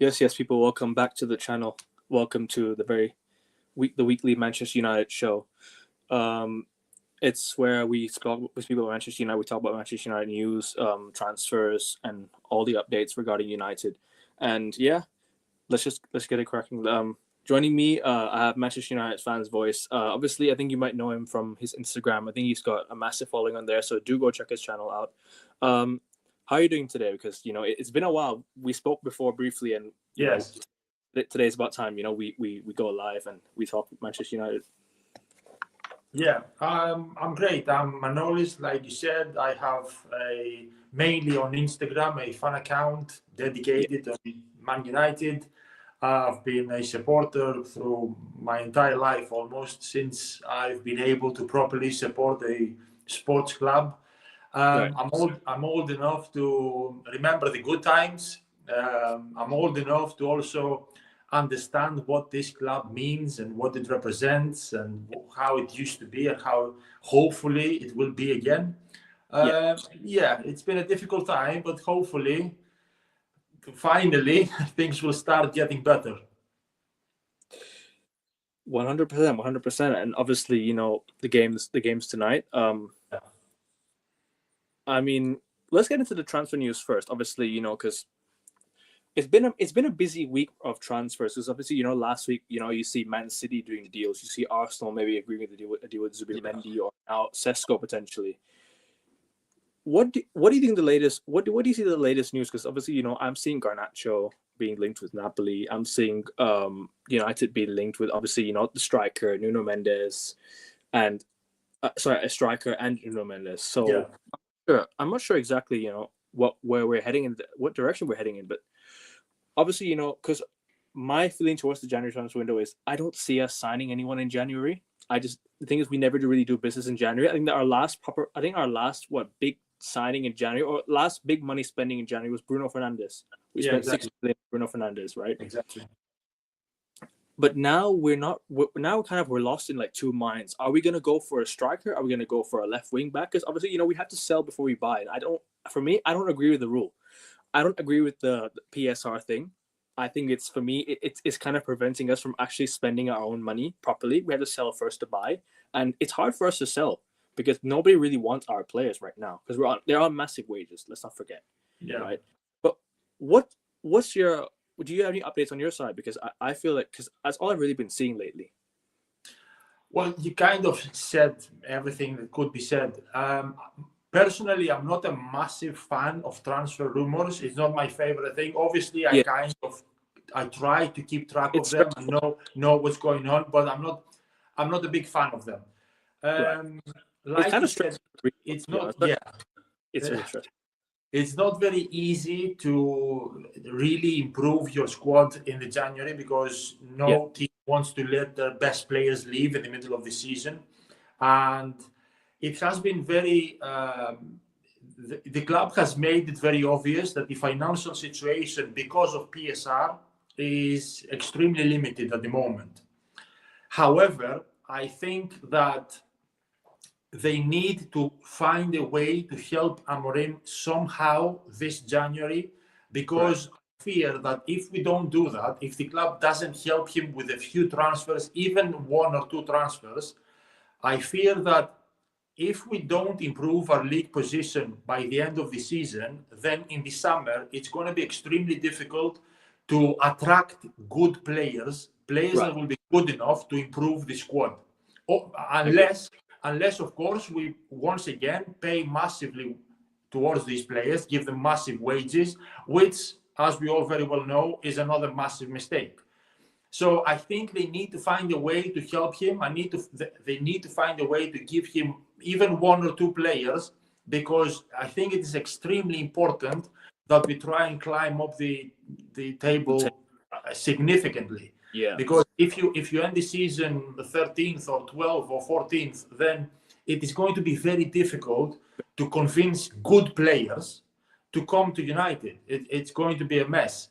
Yes, people, welcome back to the channel. Welcome to the weekly Manchester United show. It's where we talk with people about Manchester United. We talk about Manchester United news, transfers, and all the updates regarding United. And yeah, let's get it cracking. Joining me, I have Manchester United fans voice. Obviously, I think you might know him from his Instagram. I think he's got a massive following on there, so do go check his channel out. How are you doing today? Because it's been a while. We spoke before briefly, and Yes. Today's about time. We go live and we talk Manchester United. Yeah, I'm great. I'm an always, like you said, I have mainly on Instagram a fan account dedicated to Man United. I've been a supporter through my entire life, almost since I've been able to properly support a sports club. Right. I'm old enough to remember the good times. I'm old enough to also understand what this club means and what it represents and how it used to be and how hopefully it will be again. Yeah, it's been a difficult time, but hopefully, finally, things will start getting better. 100%, and obviously, the games tonight. I mean, let's get into the transfer news first. Obviously, because it's been a busy week of transfers. Because obviously, last week, you see Man City doing deals. You see Arsenal maybe agreeing with a deal with Zubimendi or now Sesko potentially. What do you think the latest? What do you see the latest news? Because obviously, I'm seeing Garnacho being linked with Napoli. I'm seeing United being linked with obviously the striker Nuno Mendes, and a striker and Nuno Mendes. So I'm not sure exactly where we're heading in, what direction we're heading in, but obviously because my feeling towards the January transfer window is I don't see us signing anyone in January. The thing is we never really do business in January. I think that our last big signing in January or last big money spending in January was Bruno Fernandes. We spent exactly. 6 million on Bruno Fernandes, right? Exactly. But now we're lost in like two minds. Are we gonna go for a striker? Are we gonna go for a left wing back? Because obviously we have to sell before we buy. And I don't agree with the rule. I don't agree with the PSR thing. I think it's kind of preventing us from actually spending our own money properly. We have to sell first to buy, and it's hard for us to sell because nobody really wants our players right now because they're on massive wages. Let's not forget. Yeah. Right. But do you have any updates on your side? Because I feel like because that's all I've really been seeing lately. Well, you kind of said everything that could be said. Personally, I'm not a massive fan of transfer rumors. It's not my favorite thing. Obviously, I try to keep track of them and know what's going on, but I'm not a big fan of them. Like it's kind of stressful. It's not. It's really stressful. It's not very easy to really improve your squad in the January because no team wants to let their best players leave in the middle of the season, and it has been very. The club has made it very obvious that the financial situation, because of PSR, is extremely limited at the moment. However, I think that they need to find a way to help Amorim somehow this January, because I fear that if we don't do that, if the club doesn't help him with a few transfers, even one or two transfers, I fear that if we don't improve our league position by the end of the season, then in the summer, it's going to be extremely difficult to attract good players that will be good enough to improve the squad. Unless, of course, we once again pay massively towards these players, give them massive wages, which, as we all very well know, is another massive mistake. So I think they need to find a way to help him. They need to find a way to give him even one or two players, because I think it is extremely important that we try and climb up the table significantly. Yeah. Because if you end the season 13th or 12th or 14th, then it is going to be very difficult to convince good players to come to United. It's going to be a mess.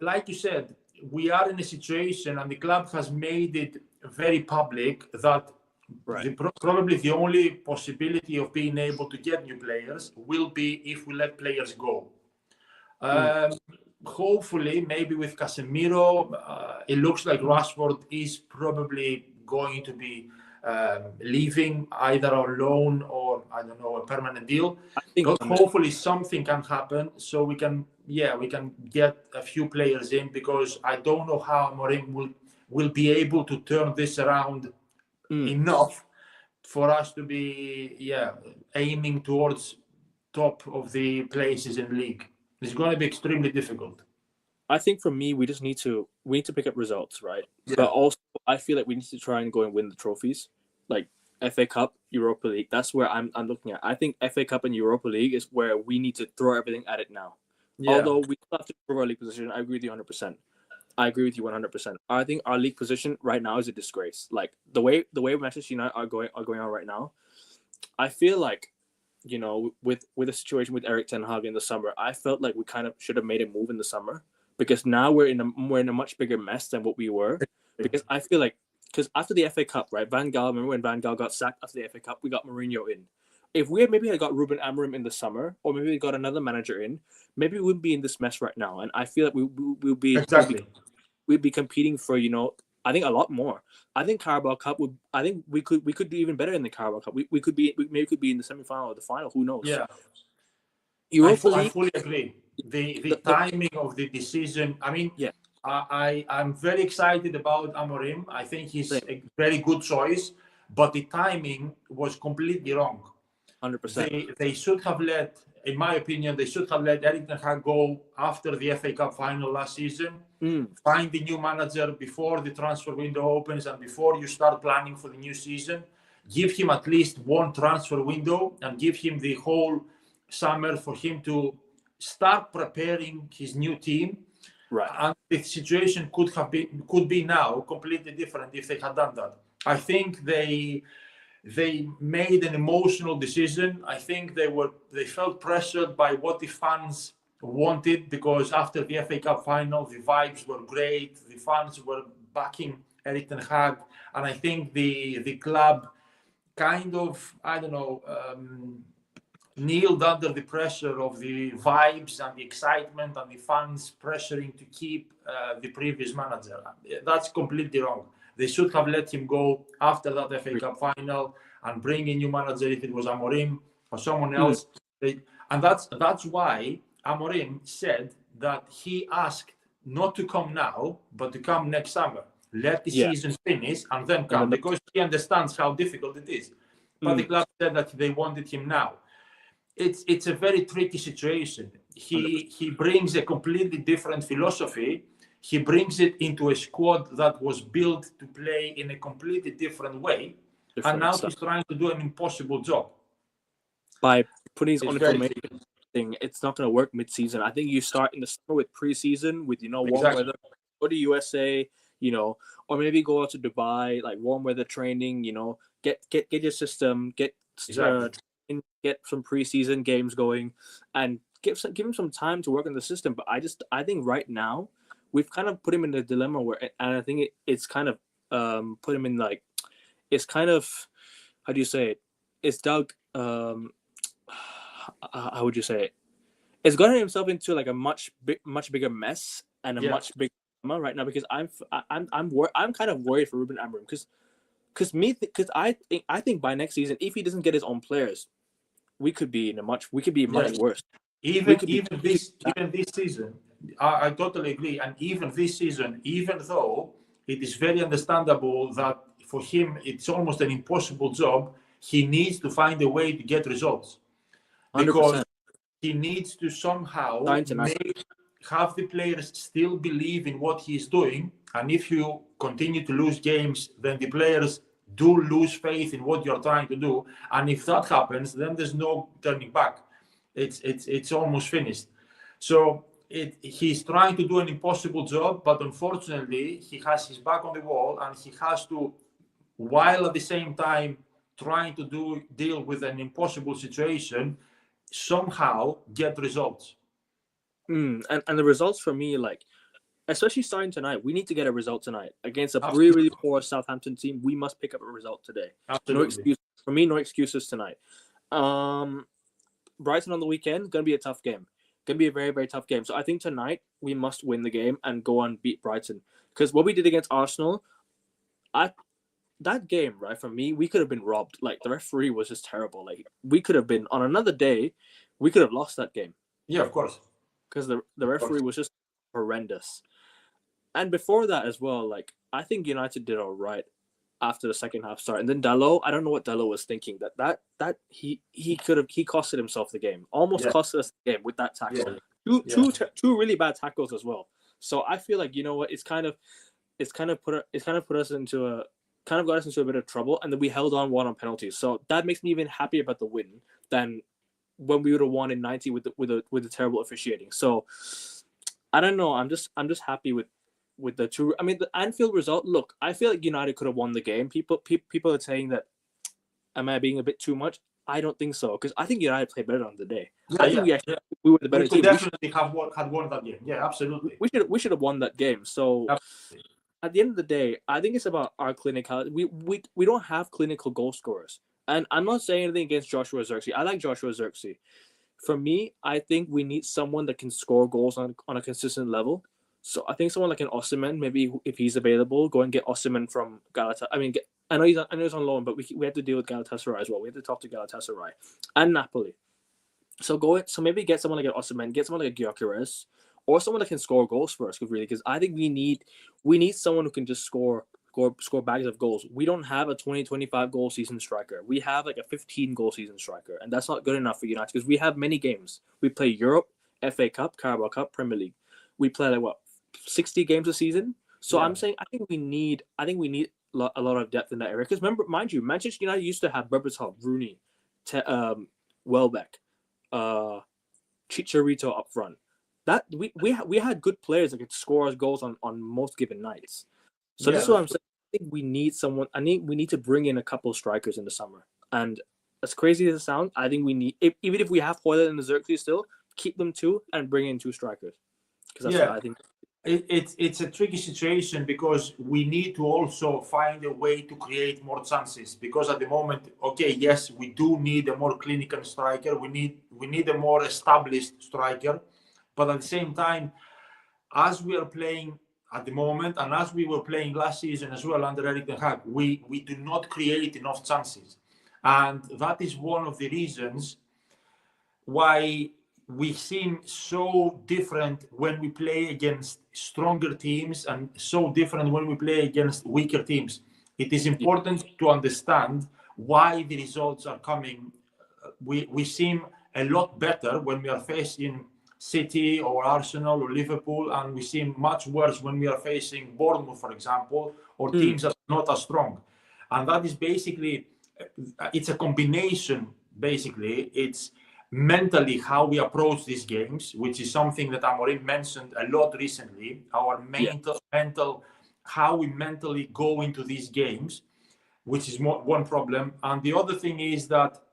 Like you said, we are in a situation, and the club has made it very public that probably the only possibility of being able to get new players will be if we let players go. hopefully, maybe with Casemiro, it looks like Rashford is probably going to be leaving either on loan or, I don't know, a permanent deal. I think But hopefully something can happen so we can get a few players in, because I don't know how Amorim will be able to turn this around enough for us to be aiming towards top of the places in the league. It's going to be extremely difficult. I think for me, we need to pick up results, right? Yeah. But also, I feel like we need to try and go and win the trophies, like FA Cup, Europa League. That's where I'm looking at. I think FA Cup and Europa League is where we need to throw everything at it now. Yeah. Although we still have to improve our league position, I agree with you 100%. I agree with you 100%. I think our league position right now is a disgrace. Like the way Manchester United are going on right now, I feel like, you know, with the situation with Erik ten Hag in the summer, I felt like we kind of should have made a move in the summer, because now we're in a much bigger mess than what we were. Because I feel like, because after the FA Cup, right, remember when Van Gaal got sacked after the FA Cup, we got Mourinho in. If we had got Ruben Amorim in the summer, or maybe we got another manager in, maybe we wouldn't be in this mess right now. And I feel like we'll be we'd be competing for, you know, I think a lot more. I think Carabao Cup I think we could do even better in the Carabao Cup. We could be in the semi-final or the final. Who knows? Yeah. Europa I League, fully agree. The timing of the decision. I mean, yeah. I'm very excited about Amorim. I think he's a very good choice, but the timing was completely wrong. 100%. They should have let, in my opinion, Erik ten Hag go after the FA Cup final last season. Find the new manager before the transfer window opens and before you start planning for the new season. Give him at least one transfer window and give him the whole summer for him to start preparing his new team. Right. And the situation could be now completely different if they had done that. I think they made an emotional decision. I think they felt pressured by what the fans wanted, because after the FA Cup final, the vibes were great. The fans were backing Erik ten Hag, and I think the club kind of, I don't know, kneeled under the pressure of the vibes and the excitement and the fans pressuring to keep the previous manager. That's completely wrong. They should have let him go after that FA Cup final and bring a new manager if it was Amorim or someone else. And that's why Amorim said that he asked not to come now, but to come next summer. Let the season finish and then come, because he understands how difficult it is. But the club said that they wanted him now. It's a very tricky situation. He brings a completely different philosophy. He brings it into a squad that was built to play in a completely different way. And now he's trying to do an impossible job. By putting his own information, it's not going to work mid-season. I think you start in the summer with pre-season, with, you know, warm weather. Go to USA, you know, or maybe go out to Dubai, like warm weather training, you know, get your system, get some preseason games going, and give him some time to work in the system. But I think right now we've kind of put him in a dilemma where, and I think it's kind of put him in, like, it's kind of, how do you say it? It's dug. How would you say it? It's gotten himself into like a much bigger mess and a much bigger dilemma right now, because I'm kind of worried for Ruben Amorim, because I think by next season, if he doesn't get his own players, we could be much worse. Even this season, I totally agree. And even this season, even though it is very understandable that for him it's almost an impossible job, he needs to find a way to get results. 100%. Because he needs to somehow have the players still believe in what he's doing. And if you continue to lose games, then the players do lose faith in what you're trying to do. And if that happens, then there's no turning back. It's almost finished. So he's trying to do an impossible job, but unfortunately, he has his back on the wall, and he has to, while at the same time trying to deal with an impossible situation, somehow get results. And the results for me, like, especially starting tonight, we need to get a result tonight against a really, really poor Southampton team. We must pick up a result today. Absolutely. No excuses for me. No excuses tonight. Brighton on the weekend, gonna be a tough game. Gonna be a very, very tough game. So I think tonight we must win the game and go and beat Brighton. Because what we did against Arsenal, that game, right, for me, we could have been robbed. Like, the referee was just terrible. Like, we could have been on another day, we could have lost that game. Yeah, of course. Because the referee was just horrendous. And before that as well, like, I think United did all right after the second half start. And then Dalot, I don't know what Dalot was thinking. That he costed himself the game. Almost costed us the game with that tackle. Yeah. Two really bad tackles as well. So I feel like, you know what, it's kind of got us into a bit of trouble, and then we held on penalties. So that makes me even happier about the win than when we would have won in 90 with the terrible officiating. So I don't know. I'm just happy with the two. I mean, the Anfield result. Look, I feel like United could have won the game. People are saying that, am I being a bit too much? I don't think so, because I think United played better on the day. I think we were the better team. We definitely had won that game. Yeah, absolutely. We should have won that game. So absolutely. At the end of the day, I think it's about our clinicality. We don't have clinical goal scorers. And I'm not saying anything against Joshua Zirkzee. I like Joshua Zirkzee. For me, I think we need someone that can score goals on a consistent level. So I think someone like an Osimhen, maybe if he's available, go and get Osimhen from Galatasaray. I mean, I know he's on loan, but we have to deal with Galatasaray as well. We have to talk to Galatasaray and Napoli. So maybe get someone like an Osimhen, get someone like a Gyökeres, or someone that can score goals for us, really, because I think we need someone who can just score bags of goals. We don't have a 20-25 goal season striker. We have like a 15 goal season striker, and that's not good enough for United because we have many games. We play Europe, FA Cup, Carabao Cup, Premier League. We play 60 games a season. So I'm saying I think we need a lot of depth in that area. Because remember, mind you, Manchester United used to have Berbatov, Rooney, Welbeck, Chicharito up front. That we had good players that could score us goals on most given nights. So this is what I'm saying. I think we need someone. We need to bring in a couple of strikers in the summer. And as crazy as it sounds, I think we need, even if we have Højlund and Zirkzee still, keep them two and bring in two strikers. Because that's what I think. It's a tricky situation because we need to also find a way to create more chances. Because at the moment, yes, we do need a more clinical striker. We need a more established striker. But at the same time, as we are playing at the moment, and as we were playing last season as well under Erik ten Hag, we do not create enough chances. And that is one of the reasons why we seem so different when we play against stronger teams and so different when we play against weaker teams. It is important to understand why the results are coming. We seem a lot better when we are facing City or Arsenal or Liverpool, and we seem much worse when we are facing Bournemouth, for example, or teams that are not as strong. And that is basically, it's a combination, basically. It's mentally how we approach these games, which is something that Amorim mentioned a lot recently, our mental, how we mentally go into these games, which is one problem. And the other thing is that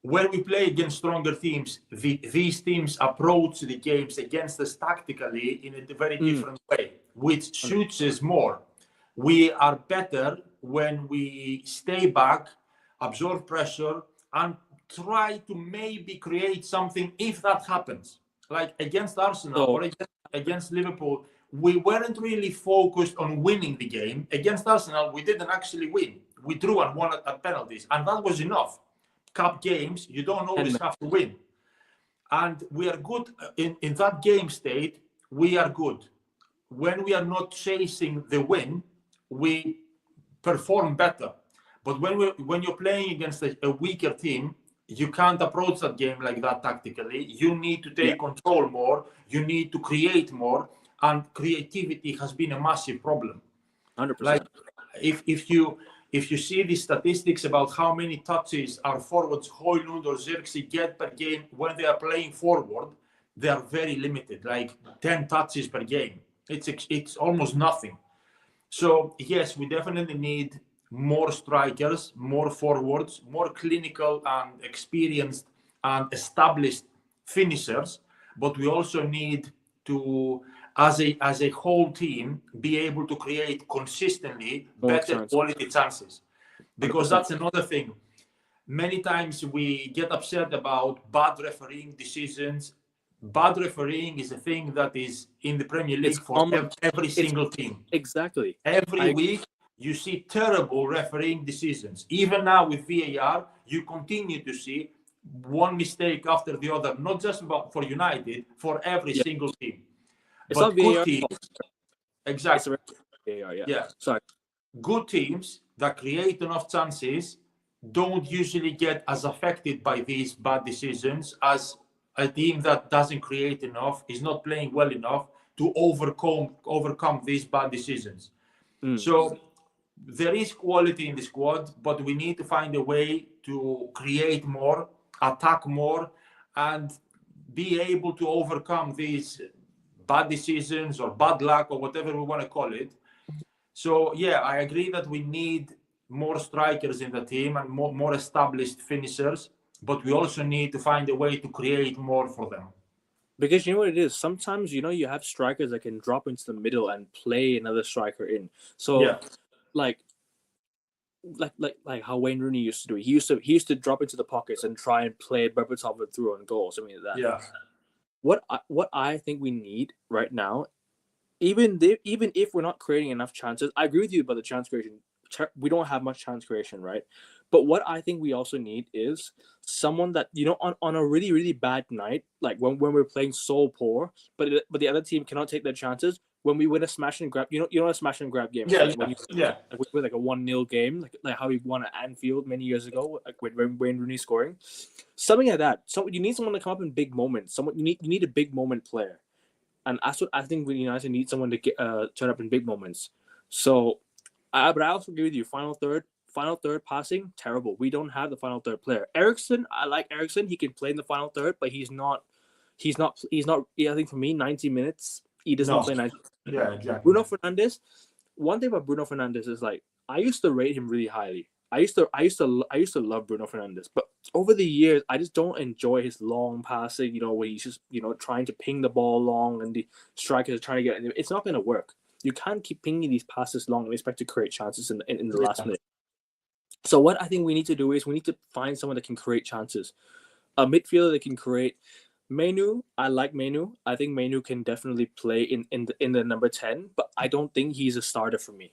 when we play against stronger teams, these teams approach the games against us tactically in a very different way, which suits us more. We are better when we stay back, absorb pressure, and try to maybe create something if that happens. Like against Arsenal or against Liverpool, we weren't really focused on winning the game. Against Arsenal, we didn't actually win. We drew and won at penalties, and that was enough. Cup games, you don't always have to win. And we are good in that game state. We are good. When we are not chasing the win, we perform better. But when you're playing against a weaker team, you can't approach that game like that tactically. You need to take control more. You need to create more. And creativity has been a massive problem. 100%. Like if you see the statistics about how many touches our forwards, Højlund or Zirkzee, get per game when they are playing forward, they are very limited, like 10 touches per game. It's almost nothing. So, yes, we definitely need more strikers, more forwards, more clinical and experienced and established finishers, but we also need to, as a whole team, be able to create consistently better quality chances. Because that's another thing. Many times we get upset about bad refereeing decisions bad refereeing is a thing that is in the Premier League It's for common. every single team. Exactly. Every week, you see terrible refereeing decisions. Even now with VAR, you continue to see one mistake after the other, not just for United, for every single team. It's But not good VAR. teams, exactly. It's VAR, yeah. Yeah. Sorry. Good teams that create enough chances don't usually get as affected by these bad decisions as a team that doesn't create enough, is not playing well enough to overcome these bad decisions. So there is quality in the squad, but we need to find a way to create more, attack more, and be able to overcome these bad decisions or bad luck or whatever we want to call it. So yeah, I agree that we need more strikers in the team and more established finishers, but we also need to find a way to create more for them. Because you know what it is? Sometimes, you have strikers that can drop into the middle and play another striker in. So, Yeah. like how Wayne Rooney used to do. He used to drop into the pockets and try and play Berbatov through on goals. I mean that. Yeah. What I think we need right now, even if we're not creating enough chances, I agree with you about the chance creation. We don't have much chance creation, right? But what I think we also need is someone that on a really really bad night, like when we're playing so poor, but the other team cannot take their chances. When we win a smash and grab, a smash and grab game. Yeah, right? When yeah. Like we win like a 1-0 game, like how we won at Anfield many years ago, like when Wayne Rooney scoring, something like that. So you need someone to come up in big moments. You need a big moment player, and that's what I think we United need, someone to get turn up in big moments. So, but I also agree with you. Final third passing, terrible. We don't have the final third player. Eriksen, I like Eriksen. He can play in the final third, but he's not. I think for me, 90 minutes. He doesn't play 90. Yeah, exactly. Bruno Fernandes. One thing about Bruno Fernandes is like I used to rate him really highly. I used to love Bruno Fernandes, but over the years, I just don't enjoy his long passing. Where he's just trying to ping the ball long, and the strikers are trying to get it. It's not going to work. You can't keep pinging these passes long and expect to create chances in the last minute. So what I think we need to do is we need to find someone that can create chances. A midfielder that can create. Menu, I like Menu. I think Menu can definitely play in the number 10, but I don't think he's a starter for me.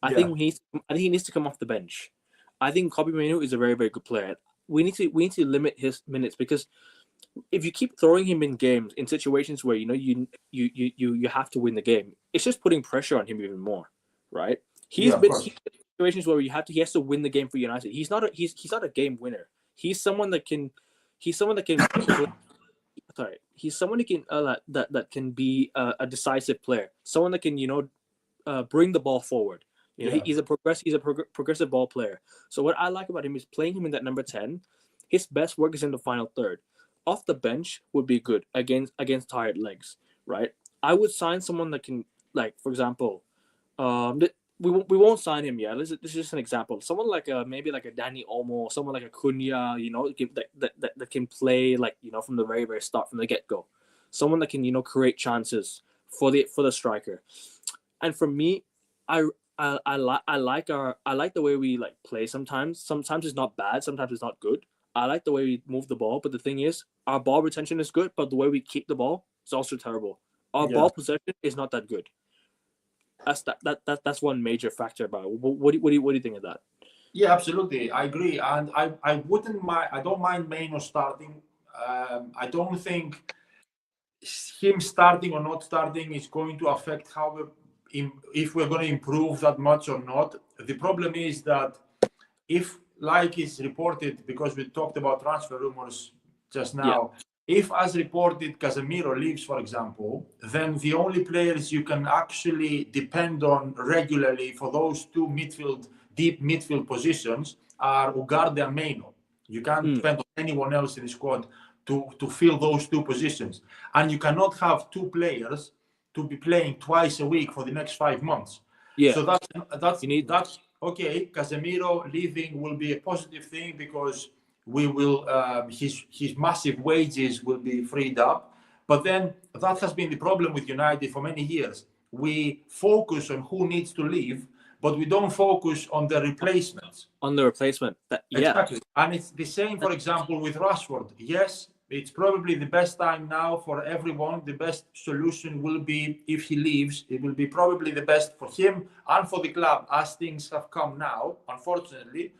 I think he needs to come off the bench. I think Kobe Menu is a very very good player. We need to limit his minutes, because if you keep throwing him in games in situations where you have to win the game, it's just putting pressure on him even more, right? He's been in situations where he has to win the game for United. He's not a game winner. He's someone that can sorry, he's someone who can that can be a decisive player, someone that can bring the ball forward. He's a progressive ball player. So what I like about him is playing him in that number 10. His best work is in the final third. Off the bench would be good against tired legs, right? I would sign someone that can, like, for example, we won't sign him yet. This is just an example. Someone like maybe like a Danny Olmo, someone like a Cunha, that can play from the very very start, from the get go. Someone that can create chances for the striker. And for me, I like the way we play sometimes. Sometimes it's not bad. Sometimes it's not good. I like the way we move the ball, but the thing is, our ball retention is good, but the way we keep the ball is also terrible. Our ball possession is not that good. That's one major factor about it. What do you think of that? Yeah, absolutely, I agree, and I wouldn't mind. I don't mind Maino starting. I don't think him starting or not starting is going to affect if we're going to improve that much or not. The problem is that if, like is reported, because we talked about transfer rumors just now, if, as reported, Casemiro leaves, for example, then the only players you can actually depend on regularly for those two deep midfield positions are Ugarte and Maino. You can't depend on anyone else in the squad to fill those two positions. And you cannot have two players to be playing twice a week for the next 5 months. Yeah. So that's okay. Casemiro leaving will be a positive thing, because we will his massive wages will be freed up. But then that has been the problem with United for many years. We focus on who needs to leave, but we don't focus on the replacements. On the replacement. Exactly. And it's the same, for example, with Rashford. Yes, it's probably the best time now for everyone. The best solution will be if he leaves. It will be probably the best for him and for the club as things have come now, unfortunately.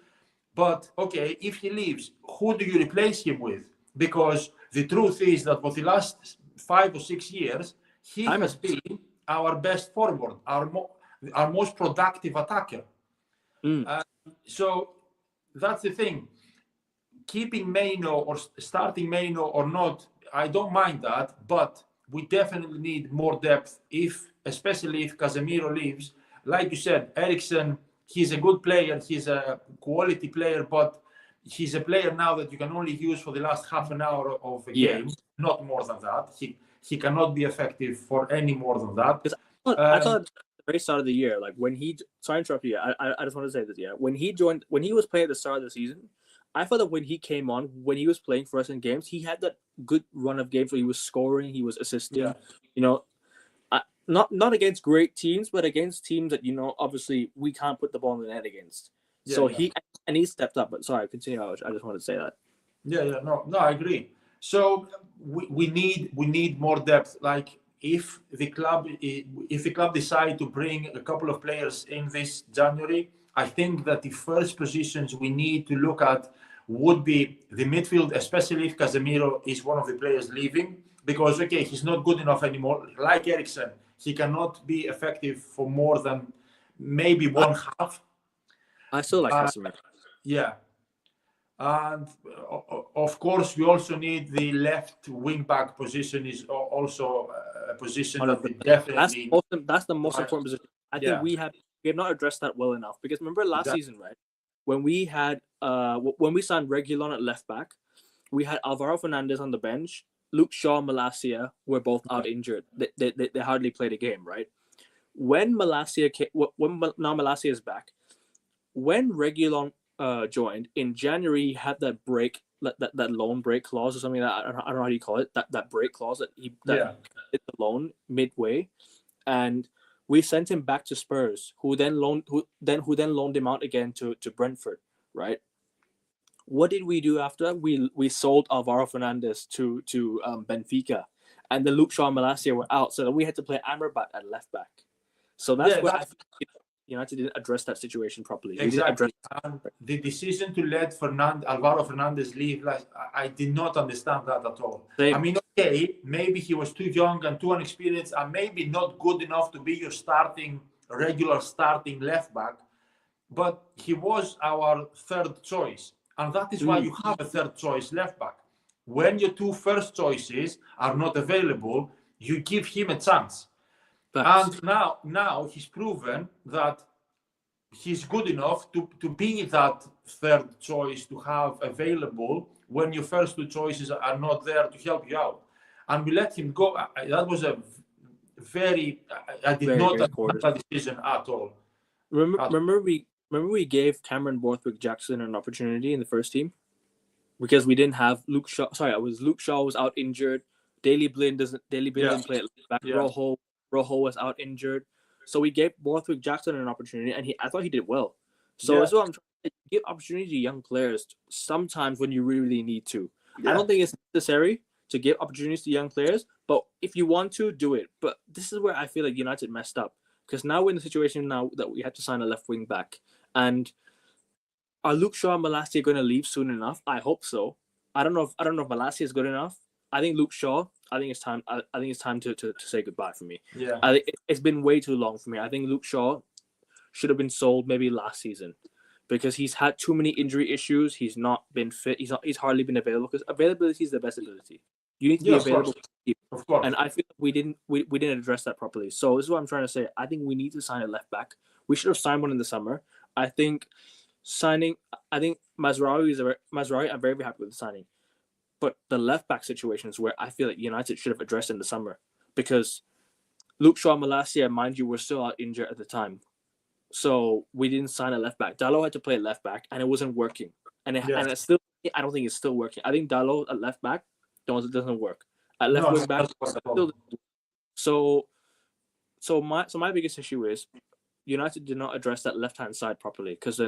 But okay, if he leaves, who do you replace him with? Because the truth is that for the last 5 or 6 years, he has been our best forward, our most productive attacker. So that's the thing. Keeping Maino or starting Maino or not, I don't mind that, but we definitely need more depth, especially if Casemiro leaves. Like you said, Eriksen, he's a good player, he's a quality player, but he's a player now that you can only use for the last half an hour of a game, not more than that. He cannot be effective for any more than that. I thought at the very start of the year, like when he, sorry to interrupt you, I just want to say this, when he was playing at the start of the season, I thought that when he came on, when he was playing for us in games, he had that good run of games where he was scoring, he was assisting, not against great teams, but against teams that, obviously we can't put the ball in the net against. He stepped up. But sorry, continue. I just wanted to say that. No, I agree. So we need more depth. Like if the club decide to bring a couple of players in this January, I think that the first positions we need to look at would be the midfield, especially if Casemiro is one of the players leaving, because he's not good enough anymore. Like Eriksen, he cannot be effective for more than maybe one half. I still like Casemiro. Yeah. And of course, we also need the left wing back position is also a position that we definitely. That's the most important position. I think we have not addressed that well enough, because remember last season, right? When we had when we signed Reguilon at left back, we had Alvaro Fernandez on the bench. Luke Shaw and Malacia were both out injured. They hardly played a game, right? When Malacia now Malacia is back, when Reguilon joined in January, he had that break, that loan break clause or something. That I don't know how you call it. That break clause that hit the loan midway, and we sent him back to Spurs, who then loaned him out again to Brentford, right? What did we do after that? We sold Alvaro Fernandez to Benfica, and then Luke Shaw and Malacia were out, so we had to play Amrabat at left back. So that's where I think United didn't address that situation properly. Exactly. And the decision to let Alvaro Fernandez leave, I did not understand that at all. Same. I mean, maybe he was too young and too inexperienced and maybe not good enough to be your regular starting left back, but he was our third choice. And that is why you have a third choice left back. When your two first choices are not available, you give him a chance. And now he's proven that he's good enough to be that third choice to have available when your first two choices are not there to help you out. And we let him go. That was a I did not understand that decision at all. Remember we gave Cameron Borthwick-Jackson an opportunity in the first team because we didn't have Luke Shaw. Sorry, Luke Shaw was out injured. Daley Blind didn't play at left back. Rojo was out injured. So we gave Borthwick-Jackson an opportunity, and I thought he did well. So that's what I'm trying to give opportunity to young players sometimes when you really need to. I don't think it's necessary to give opportunities to young players, but if you want to, do it. But this is where I feel like United messed up, because now we're in the situation now that we have to sign a left wing back. And are Luke Shaw and Malacia going to leave soon enough? I hope so. I don't know if Malacia is good enough. I think Luke Shaw. I think it's time. I think it's time to say goodbye for me. Yeah. I think it's been way too long for me. I think Luke Shaw should have been sold maybe last season, because he's had too many injury issues. He's not been fit. He's hardly been available, because availability is the best ability. You need to be available. Of course. And I feel like we didn't address that properly. So this is what I'm trying to say. I think we need to sign a left back. We should have signed one in the summer. I think Mazraoui I'm very, very happy with the signing. But the left back situation is where I feel like United should have addressed in the summer, because Luke Shaw and Malacia, mind you, were still out injured at the time. So we didn't sign a left back. Dalot had to play left back, and it wasn't working. And it's still, I don't think it's still working. I think Dalot at left back doesn't work. At left wing back, so my biggest issue is United did not address that left hand side properly, because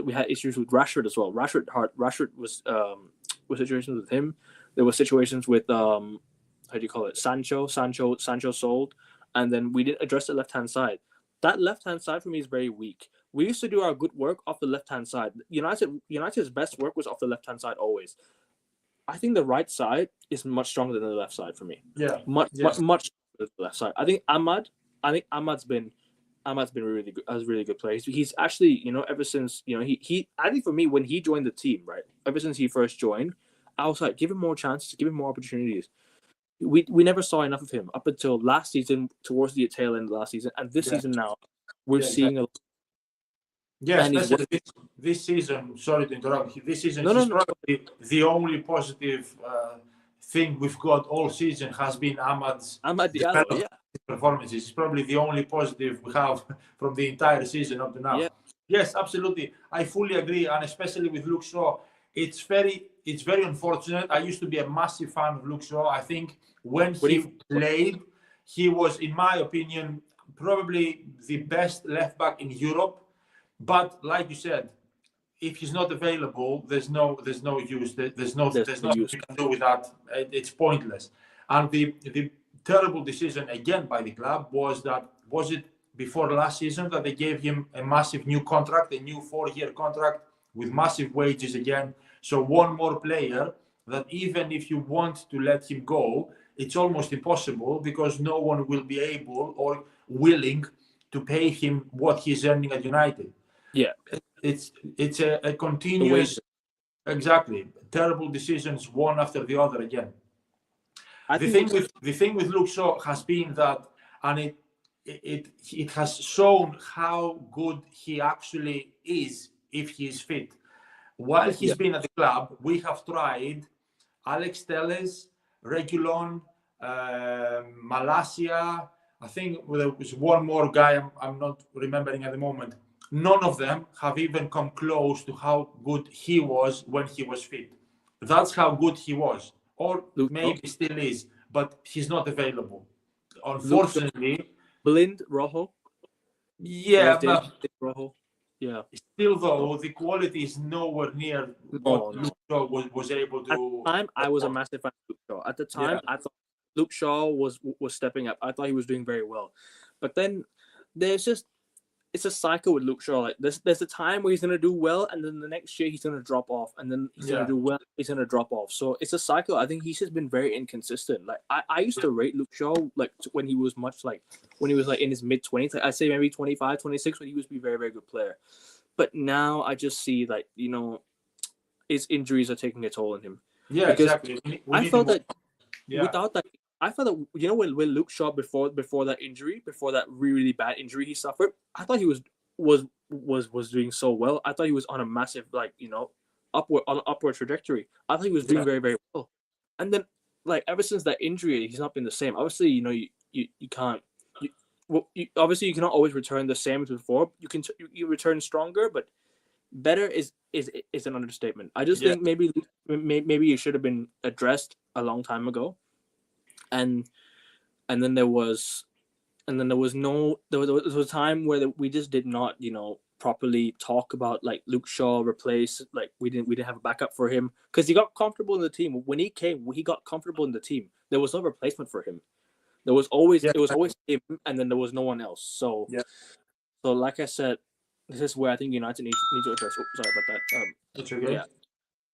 we had issues with Rashford as well. Rashford was situations with him. There were situations with how do you call it? Sancho sold, and then we didn't address the left hand side. That left hand side for me is very weak. We used to do our good work off the left hand side. United's best work was off the left hand side always. I think the right side is much stronger than the left side for me. Yeah. Much stronger than the left side. I think Ahmad's been really good. As a really good player. He's actually, ever since, he I think for me when he joined the team, right? Ever since he first joined, I was like, give him more chances, give him more opportunities. We never saw enough of him up until last season, towards the tail end of last season, and this season now we're seeing a. Yeah, especially this season. Sorry to interrupt. This season No. probably the only positive thing we've got all season has been Ahmad's Diallo, performances. It's probably the only positive we have from the entire season up to now. Yeah. Yes, absolutely. I fully agree, and especially with Luke Shaw, it's very unfortunate. I used to be a massive fan of Luke Shaw. I think when he played, he was, in my opinion, probably the best left back in Europe. But like you said, if he's not available, there's no use. There's nothing you can do with that. It's pointless. And the terrible decision again by the club was it before last season that they gave him a massive new contract, a new 4-year contract with massive wages again. So one more player that even if you want to let him go, it's almost impossible because no one will be able or willing to pay him what he's earning at United. Yeah, it's a continuous, exactly, terrible decisions one after the other again. The thing with Luke Shaw has been that, and it has shown how good he actually is if he is fit. While he's been at the club, we have tried Alex Telles, Reguilon, Malacia. I think there was one more guy I'm not remembering at the moment. None of them have even come close to how good he was when he was fit. That's how good he was, or maybe still is, but he's not available. Unfortunately, Blind Rojo. Yeah, but Rojo. Yeah. Still, though, the quality is nowhere near what Luke Shaw was able to. At the time, I was a massive fan of Luke Shaw. At the time, I thought Luke Shaw was stepping up. I thought he was doing very well, but then it's a cycle with Luke Shaw. Like there's a time where he's gonna do well, and then the next year he's gonna drop off, and then he's gonna do well, he's gonna drop off. So it's a cycle. I think he's just been very inconsistent. Like I used to rate Luke Shaw like when he was in his mid 20s. Like I say maybe 25, 26 when he was a very, very good player. But now I just see like his injuries are taking a toll on him. Yeah, exactly. I felt that without that. I thought that when Luke Shaw before that injury, before that really bad injury he suffered, I thought he was doing so well. I thought he was on a massive upward trajectory. I thought he was doing very, very well. And then ever since that injury, he's not been the same. Obviously, you can't. Obviously you cannot always return the same as before. You return stronger, but better is an understatement. I just think maybe it should have been addressed a long time ago. And then there was a time where we just did not properly talk about Luke Shaw replace, we didn't have a backup for him because he got comfortable in the team. When he came, he got comfortable in the team. There was no replacement for him. There was always it was always him, and then there was no one else. So like I said, this is where I think United needs to address. Oh, sorry about that. That's okay. Yeah.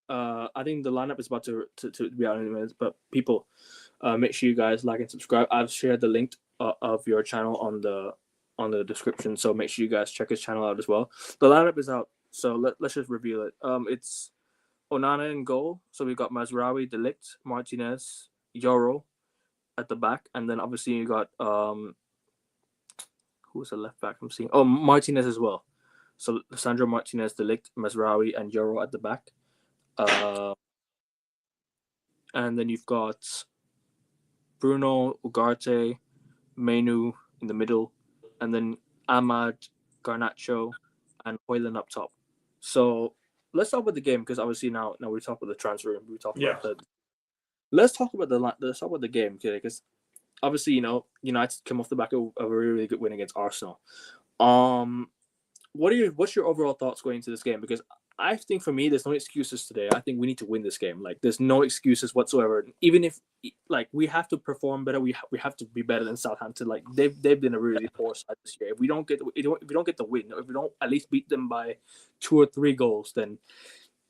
I think the lineup is about to be out in a minute, but people, make sure you guys like and subscribe. I've shared the link of your channel on the description, so make sure you guys check his channel out as well. The lineup is out, so let's just reveal it. It's Onana in goal, so we've got Mazraoui, De Ligt, Martinez, Yoro at the back, and then obviously you got who's the left back I'm seeing? Oh, Martinez as well. So Sandro Martinez, De Ligt, Mazraoui, and Yoro at the back. And then you've got Bruno, Ugarte, Menu in the middle, and then Ahmad, Garnacho, and Hoyland up top. So let's talk about the game because obviously now we talk about the transfer and we talk about the. Let's talk about the game, okay? Because obviously United came off the back of a really, really good win against Arsenal. What's your overall thoughts going into this game? Because I think for me, there's no excuses today. I think we need to win this game. Like, there's no excuses whatsoever. Even if, like, we have to perform better, we have to be better than Southampton. Like, they've been a really poor side this year. If we don't get the win, if we don't at least beat them by 2 or 3 goals, then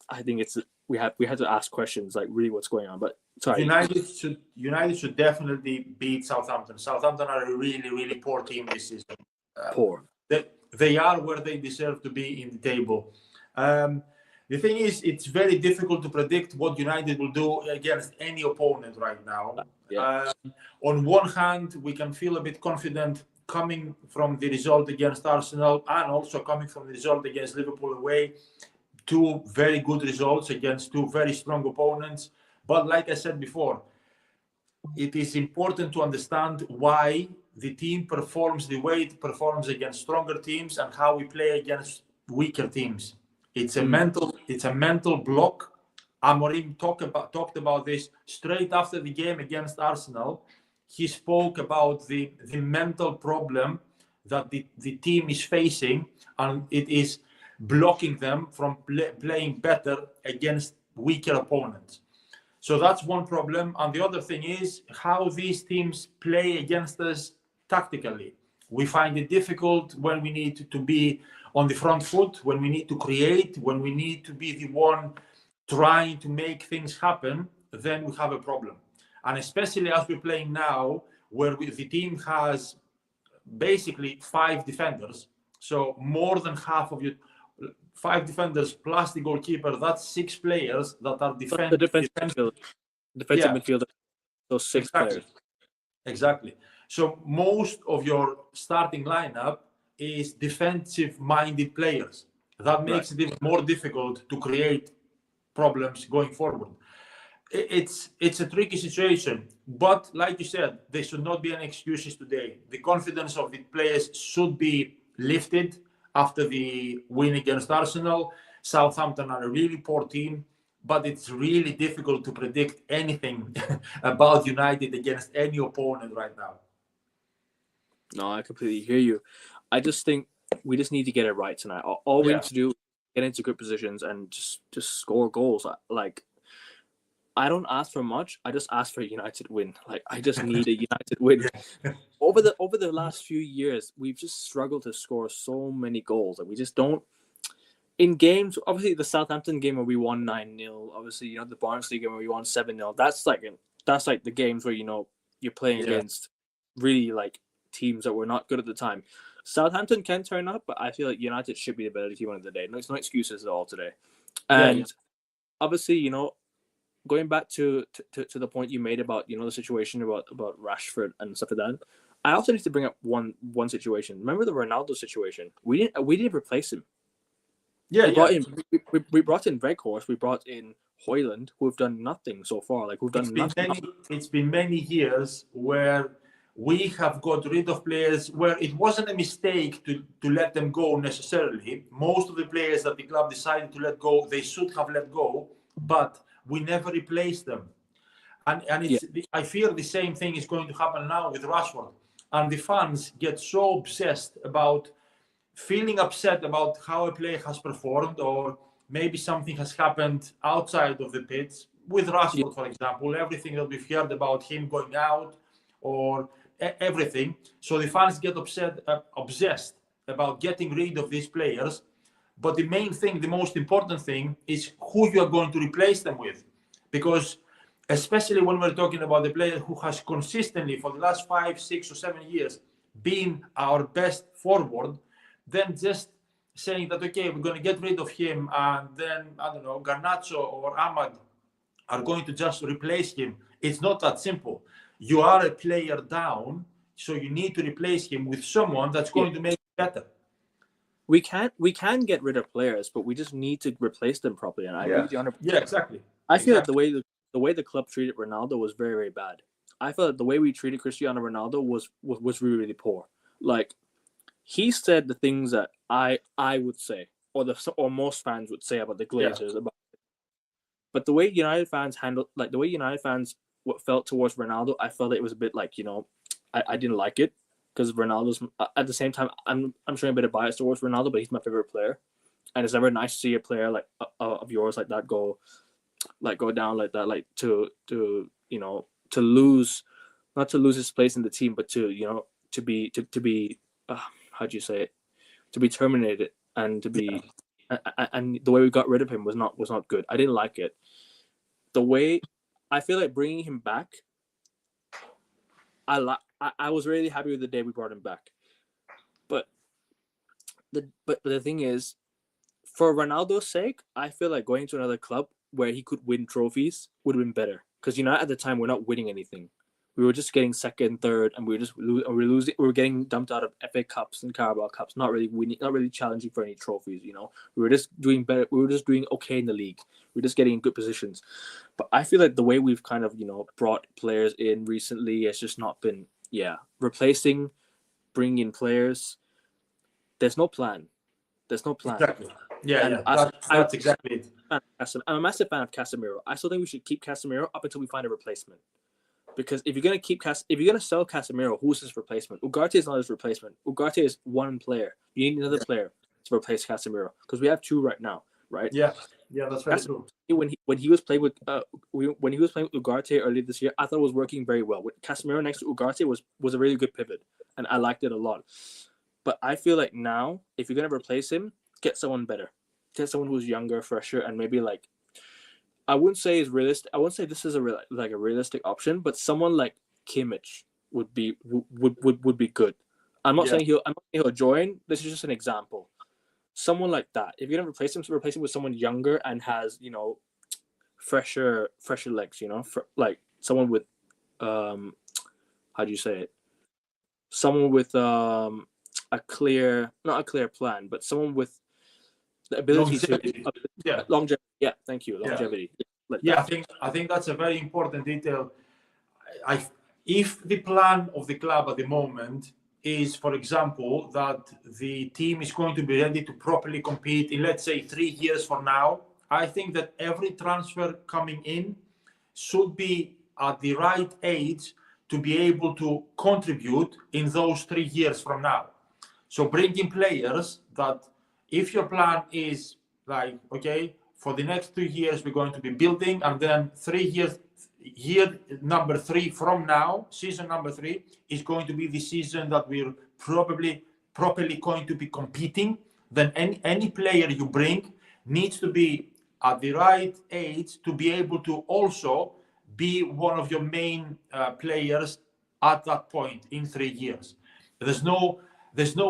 I think we have to ask questions like really what's going on. But sorry, United should definitely beat Southampton. Southampton are a really, really poor team this season. Poor. They are where they deserve to be in the table. The thing is, it's very difficult to predict what United will do against any opponent right now. Yeah. On one hand, we can feel a bit confident coming from the result against Arsenal and also coming from the result against Liverpool away. 2 very good results against 2 very strong opponents. But like I said before, it is important to understand why the team performs the way it performs against stronger teams and how we play against weaker teams. It's a mental block. Amorim talked about this straight after the game against Arsenal. He spoke about the mental problem that the team is facing, and it is blocking them from playing better against weaker opponents. So that's one problem. And the other thing is how these teams play against us tactically. We find it difficult when we need to be on the front foot, when we need to create, when we need to be the one trying to make things happen, then we have a problem. And especially as we're playing now, where the team has basically 5 defenders. So more than half of your 5 defenders plus the goalkeeper, that's 6 players that are defending. The defensive midfielder, those 6 players. Exactly. So most of your starting lineup is defensive-minded players. That makes it even more difficult to create problems going forward. It's a tricky situation, but like you said, there should not be any excuses today. The confidence of the players should be lifted after the win against Arsenal. Southampton are a really poor team, but it's really difficult to predict anything about United against any opponent right now. No, I completely hear you. I just think we just need to get it right tonight. All we need to do is get into good positions and just score goals. Like, I don't ask for much. I just ask for a United win. Like, I just need a United win. Over the last few years, we've just struggled to score so many goals. Like, we just don't. In games, obviously the Southampton game where we won 9-0, obviously, the Barnsley game where we won 7-0. That's like the games where you're playing against really like teams that were not good at the time. Southampton can turn up, but I feel like United should be the better team on the day. No excuses at all today. And obviously, going back to the point you made about the situation about Rashford and stuff like that, I also need to bring up one situation. Remember the Ronaldo situation? We didn't replace him. We brought in Weghorst, we brought in Højlund, who have done nothing so far. Like, it's been many years where we have got rid of players where it wasn't a mistake to let them go necessarily. Most of the players that the club decided to let go, they should have let go, but we never replaced them. And I fear the same thing is going to happen now with Rashford. And the fans get so obsessed about feeling upset about how a player has performed, or maybe something has happened outside of the pitch. With Rashford, for example, everything that we've heard about him going out or everything. So the fans get obsessed about getting rid of these players. But the main thing, the most important thing, is who you are going to replace them with. Because especially when we're talking about the player who has consistently for the last 5, 6 or 7 years been our best forward, then just saying that, okay, we're going to get rid of him and then, I don't know, Garnacho or Ahmad are going to just replace him. It's not that simple. You are a player down, so you need to replace him with someone that's going to make it better. We can get rid of players, but we just need to replace them properly. And I agree with you 100%. Yeah, exactly. I feel like the way the club treated Ronaldo was very, very bad. I feel like the way we treated Cristiano Ronaldo was really, really poor. Like, he said the things that I would say, or most fans would say about the Glazers. But the way United fans felt towards Ronaldo, I felt it was a bit like, I didn't like it, because Ronaldo's, at the same time, I'm showing a bit of bias towards Ronaldo, but he's my favorite player. and it's never nice to see a player like of yours like that go down like that, like to to lose, not to lose his place in the team, but to to be how do you say it, to be terminated, and to be and the way we got rid of him was not good. I didn't like it. The way I feel like bringing him back, I was really happy with the day we brought him back. But the thing is, for Ronaldo's sake, I feel like going to another club where he could win trophies would have been better. Because at the time we're not winning anything. We were just getting second, third, and we were losing. We were getting dumped out of FA Cups and Carabao Cups, not really winning, not really challenging for any trophies. We were just doing better. We were just doing okay in the league. We were just getting in good positions. But I feel like the way we've kind of brought players in recently has just not been replacing, bringing in players. There's no plan. There's no plan. Exactly. Yeah, that's exactly it. I'm a massive fan of Casemiro. I still think we should keep Casemiro up until we find a replacement. Because if you're gonna sell Casemiro, who's his replacement? Ugarte is not his replacement. Ugarte is one player. You need another player to replace Casemiro, because we have two right now, right? Yeah, that's very true. When he was playing with Ugarte earlier this year, I thought it was working very well. With Casemiro next to Ugarte was a really good pivot, and I liked it a lot. But I feel like now, if you're gonna replace him, get someone better. Get someone who's younger, fresher, and maybe like, I wouldn't say is realistic. I wouldn't say this is a realistic option, but someone like Kimmich would be good. I'm not saying he'll join. This is just an example. Someone like that. If you're gonna replace him with someone younger and has fresher legs. Like someone with how do you say it? Someone with not a clear plan, but someone with the ability to longevity. Yeah, thank you. Longevity. I think that's a very important detail. If the plan of the club at the moment is, for example, that the team is going to be ready to properly compete in, let's say, 3 years from now, I think that every transfer coming in should be at the right age to be able to contribute in those 3 years from now. So bringing players that, if your plan is like, okay, for the next 2 years we're going to be building, and then 3 years, year number 3 from now, season number 3 is going to be the season that we're probably properly going to be competing, then any player you bring needs to be at the right age to be able to also be one of your main players at that point in 3 years. There's no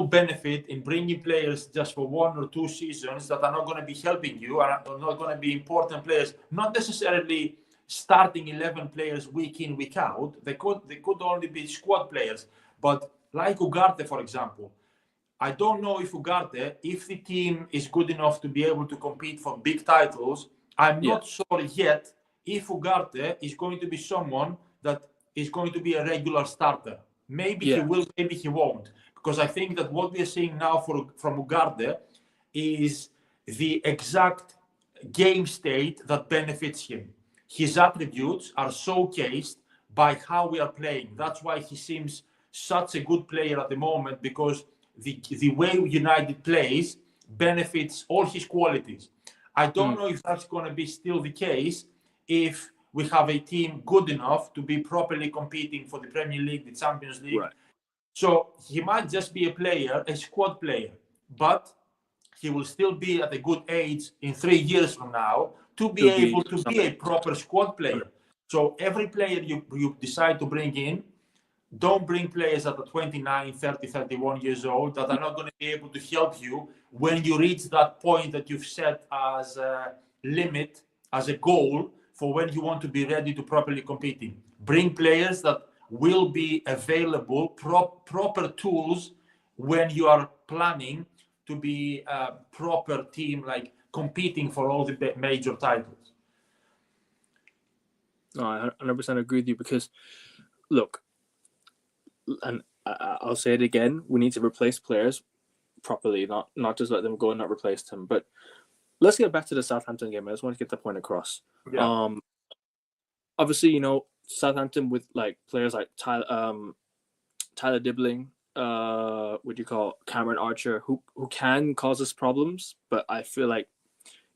benefit in bringing players just for 1 or 2 seasons that are not going to be helping you, and are not going to be important players, not necessarily starting 11 players week in, week out. They could only be squad players. But like Ugarte, for example, I don't know if Ugarte, if the team is good enough to be able to compete for big titles, I'm not sure yet if Ugarte is going to be someone that is going to be a regular starter. Maybe he will, maybe he won't. Because I think that what we are seeing now from Ugarte is the exact game state that benefits him. His attributes are showcased by how we are playing. That's why he seems such a good player at the moment, because the way United plays benefits all his qualities. I don't know if that's going to be still the case if we have a team good enough to be properly competing for the Premier League, the Champions League. Right. So he might just be a player, a squad player, but he will still be at a good age in 3 years from now to be able to be a proper squad player. So every player you decide to bring in, don't bring players that are 29, 30, 31 years old that are not going to be able to help you when you reach that point that you've set as a limit, as a goal for when you want to be ready to properly competing. Bring players that will be available, proper tools when you are planning to be a proper team, like competing for all the major titles. No, I 100% agree with you, because look, and I'll say it again, we need to replace players properly, not just let them go and not replace them. But let's get back to the Southampton game. I just want to get the point across. Yeah. Obviously, Southampton with like players like Tyler Dibbling what do you call Cameron Archer, who can cause us problems, but I feel like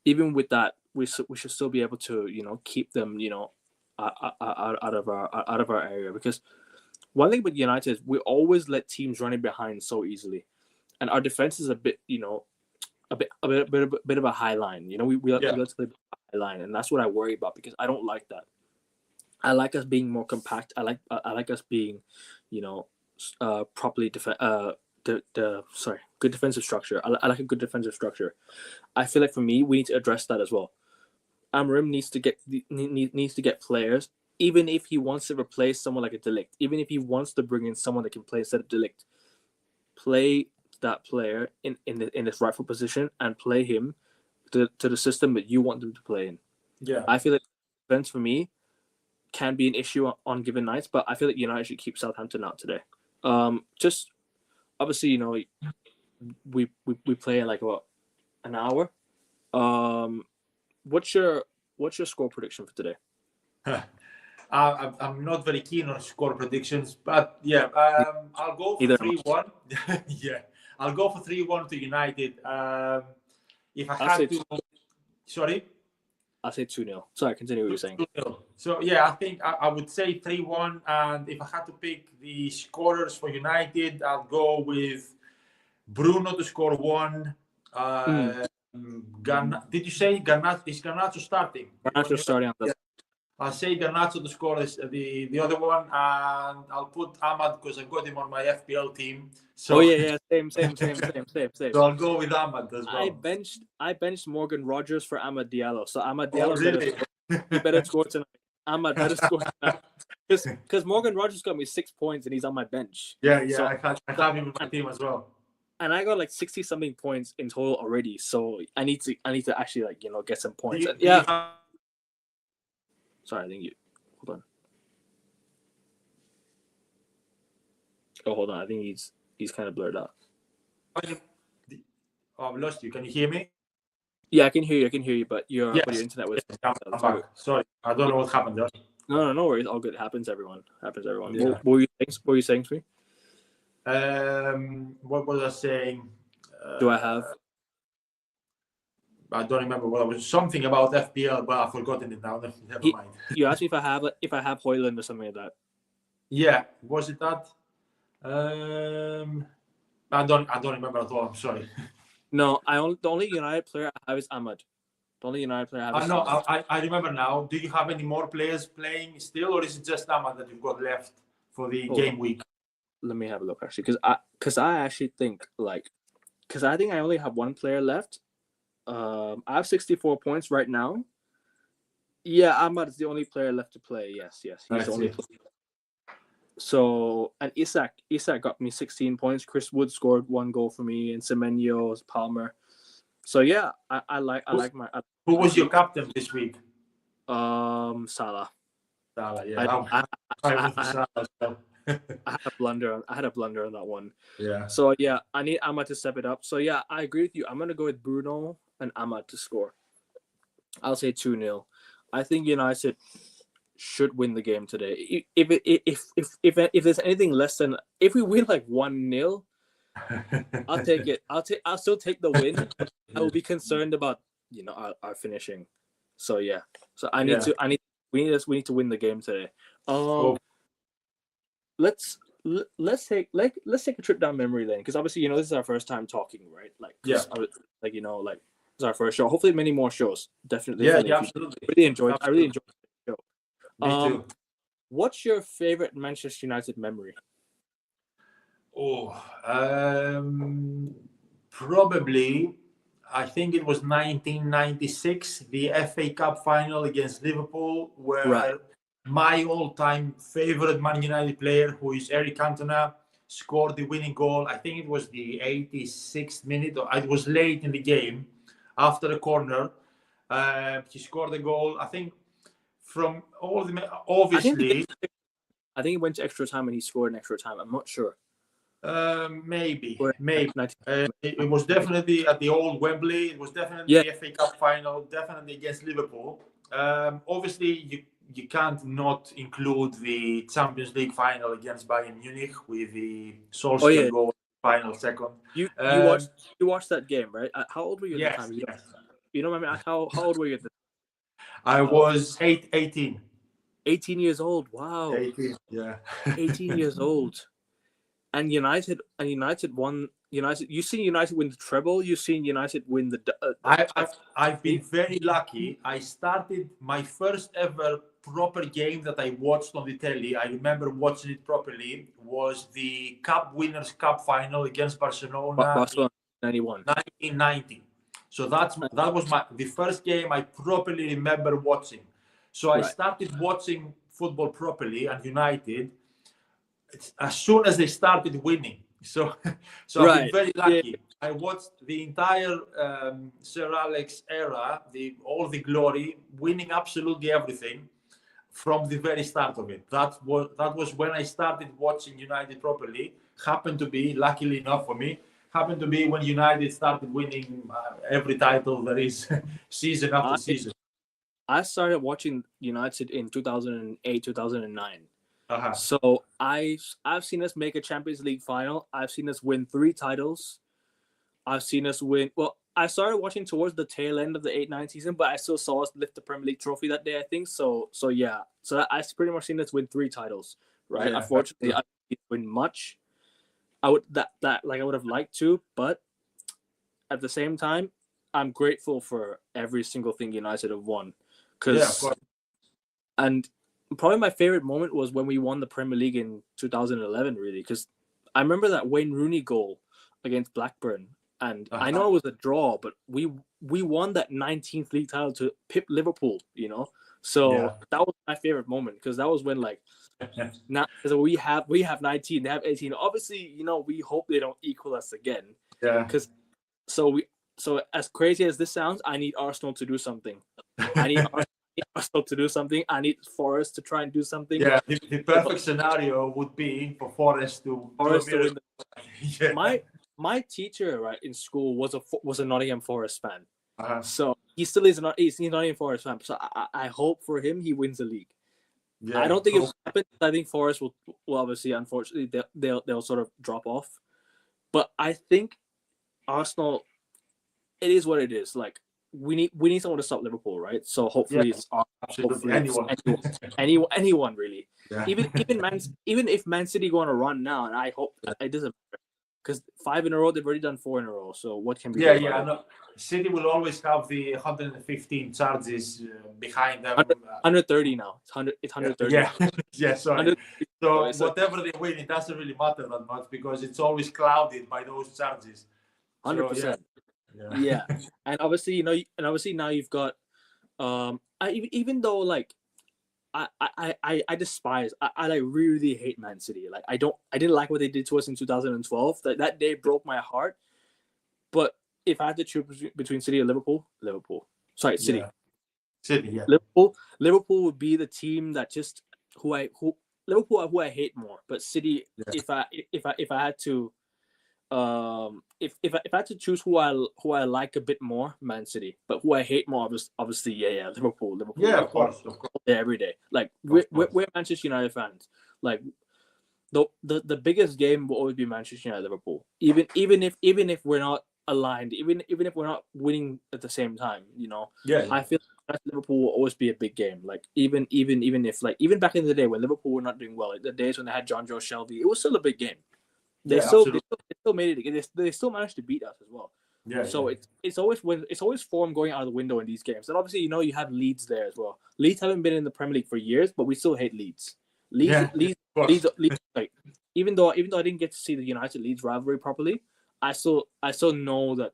even with that, we should still be able to keep them out of our area, because one thing with United is we always let teams running behind so easily, and our defense is a bit a bit of a high line. We let to play a high line, and that's what I worry about, because I don't like that. I like us being more compact. I like us being, properly good defensive structure. I like a good defensive structure. I feel like for me, we need to address that as well. Amarim needs to get players, even if he wants to replace someone like a De Ligt, even if he wants to bring in someone that can play instead of De Ligt, play that player in his rightful position and play him to the system that you want them to play in. Yeah, I feel like defense for me can be an issue on given nights, but I feel like United should keep Southampton out today. Just obviously, we play in like about an hour. What's your score prediction for today? I'm not very keen on score predictions, but yeah, I'll go for 3-1. Yeah, I'll go for 3-1 to United. If I had to, sorry. I'll say 2-0. Sorry, continue what you're saying. 2-0. So, yeah, I think I would say 3-1. And if I had to pick the scorers for United, I'll go with Bruno to score 1. Did you say Garnacho? Is Garnacho starting? Garnacho starting on the... I'll say Garnacho to score the other one, and I'll put Ahmad because I've got him on my FPL team. So same. So I'll go with Ahmad as well. I benched Morgan Rogers for Amad Diallo. So Amad Diallo better score tonight. Ahmad better score tonight. Because Morgan Rogers got me 6 points and he's on my bench. Yeah. So, I have him in my team as well. And I got like 60 something points in total already. So I need to actually get some points. Sorry, I think you... Hold on. Oh, hold on. I think he's kind of blurred out. Oh, I've lost you. Can you hear me? Yeah, I can hear you, but your internet was... Sorry, I don't know what happened there. No worries. All good. Happens, everyone. Yeah. What were you saying to me? What was I saying? Do I have... I don't remember what I was. Something about FPL, but I've forgotten it now. Never mind. You asked me if I have Højlund or something like that. Yeah, was it that? I don't remember at all. I'm sorry. No, the only United player I have is Ahmad. The only United player I have is Ahmad. I remember now. Do you have any more players playing still, or is it just Ahmad that you've got left for the game week? Let me have a look actually, because I actually think because I think I only have one player left. I have 64 points right now. Yeah, Ahmad is the only player left to play. Yes, he's the only player. So, and Isak got me 16 points. Chris Wood scored 1 goal for me, and Semenyo, Palmer. So yeah, I like my. Who was your captain this week? Salah. Salah, yeah. I had a blunder. I had a blunder on that one. Yeah. So yeah, I need Ahmad to step it up. So yeah, I agree with you. I'm gonna go with Bruno and Ahmad to score. I'll say 2-0. I think United should win the game today. If there's anything less than, if we win like 1-0, I'll take it. I'll still take the win. I will be concerned about our finishing. So yeah. So we need to win the game today. Let's take a trip down memory lane, because obviously this is our first time talking, right? This is our first show. Hopefully many more shows. Definitely. Yeah, absolutely. I really enjoyed the show. Me too. What's your favorite Manchester United memory? Probably, I think it was 1996, the FA Cup final against Liverpool, where my all-time favorite Man United player, who is Eric Cantona, scored the winning goal. I think it was the 86th minute, or it was late in the game, after a corner. He scored a goal. I think from all the obviously. I think it went to extra time and he scored in extra time. I'm not sure. Maybe. It was definitely at the old Wembley. It was definitely the FA Cup final. Definitely against Liverpool. Obviously, you can't not include the Champions League final against Bayern Munich with the Oh Solskjaer yeah, goal, final second. you Um, watched that game, right? How old were you at the yes, time? yes. You know what I mean? How old were you at the I was 18. 18 years old? Wow, 18, yeah. 18 years old. And United won. United, you've seen United win the treble. You've seen United win I've been very lucky. I started my first ever proper game that I watched on the telly. I remember watching it properly. Was the Cup Winners' Cup final against Barcelona in Barcelona 91. 1990. So that was the first game I properly remember watching. So I Right. started watching football properly and United as soon as they started winning. So I've been Right. very Yeah. lucky. I watched the entire Sir Alex era, all the glory, winning absolutely everything from the very start of it. That was when I started watching United properly. Happened to be, luckily enough for me, happened to be when United started winning every title there is, season after season. I started watching United in 2008, 2009. Uh-huh. So I've seen us make a Champions League final. I've seen us win 3 titles. I've seen us win. Well, I started watching towards the tail end of the 8-9 season, but I still saw us lift the Premier League trophy that day, I think. So yeah. So I pretty much seen us win 3 titles, right? Yeah. Unfortunately, I didn't win much. I would I would have liked to, but at the same time, I'm grateful for every single thing United have won. And probably my favorite moment was when we won the Premier League in 2011, really, because I remember that Wayne Rooney goal against Blackburn, and I know it was a draw, but we won that 19th league title to pip Liverpool, So that was my favorite moment, because that was when now we have 19, they have 18. Obviously, we hope they don't equal us again. Yeah. Because so as crazy as this sounds, I need Arsenal to do something. I need Arsenal to do something. I need Forest to try and do something. Yeah, the perfect scenario would be for Forest to win. Yeah. My teacher, right, in school was a Nottingham Forest fan. Uh-huh. So he still is he's a Nottingham Forest fan. So I hope for him he wins the league. Yeah, I don't think it will happen. I think Forest will obviously, unfortunately, they'll sort of drop off. But I think Arsenal, it is what it is. Like, we need someone to stop Liverpool, right? So hopefully it's absolutely anyone really. Yeah. Even if Man City go on a run now, and I hope it doesn't matter, because 5 in a row, they've already done 4 in a row. So what can we do? No. City will always have the 115 charges behind them. 130 now. It's 130. Yeah. Sorry. So whatever they win, it doesn't really matter that much because it's always clouded by those charges. 100%. Yeah. And obviously, now you've got, even though I despise, I really hate Man City. Like, I didn't like what they did to us in 2012. That day broke my heart. But if I had to choose between City and Liverpool. Sorry, City. Yeah. City, yeah. Liverpool would be the team that who I hate more. But City, if I had to, if I had to choose who I like a bit more, Man City. But who I hate more, obviously, Liverpool. Yeah, of course. Every day. Like, we're Manchester United fans. Like, the biggest game will always be Manchester United Liverpool. Even if we're not aligned, even if we're not winning at the same time, I feel like Liverpool will always be a big game. Like, even if back in the day when Liverpool were not doing well, like the days when they had John Joe Shelby, it was still a big game. They still made it. They still managed to beat us as well. Yeah. So it's always form going out of the window in these games. And obviously, you have Leeds there as well. Leeds haven't been in the Premier League for years, but we still hate Leeds. Leeds, like, even though I didn't get to see the United Leeds rivalry properly, I still know that